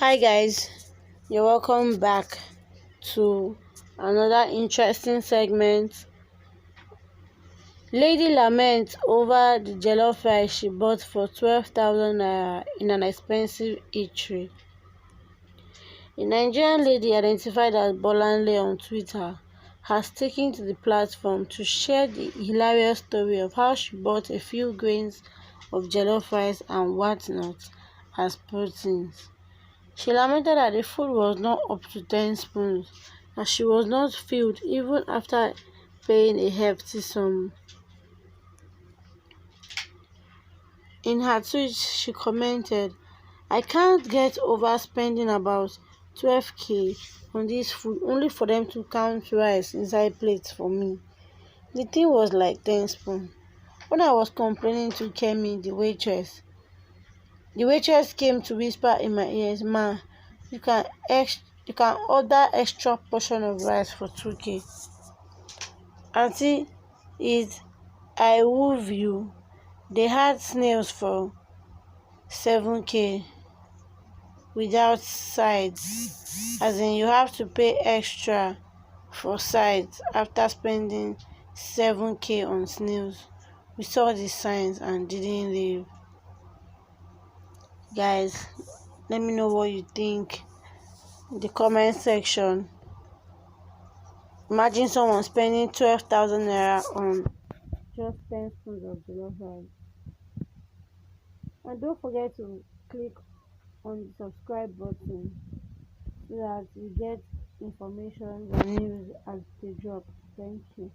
Hi guys, you're welcome back to another interesting segment. Lady laments over the jollof rice she bought for 12,000 naira in an expensive eatery. A Nigerian lady identified as Bolanle on Twitter has taken to the platform to share the hilarious story of how she bought a few grains of jollof rice and whatnot as proteins. She lamented that the food was not up to 10 spoons, that she was not filled even after paying a hefty sum. In her tweet, she commented, "I can't get over spending about 12k on this food only for them to count rice inside plates for me. The thing was like 10 spoons. When I was complaining to Kemi, the waitress came to whisper in my ears, 'Ma, you can order extra portion of rice for 2k. Auntie, it I wove you. They had snails for 7k without sides. As in you have to pay extra for sides after spending 7k on snails. We saw the signs and didn't leave.' Guys, let me know what you think in the comment section. Imagine someone spending 12,000 naira on just 10 spoons of jollof rice. And don't forget to click on the subscribe button so that you get information and news as they drop. Thank you.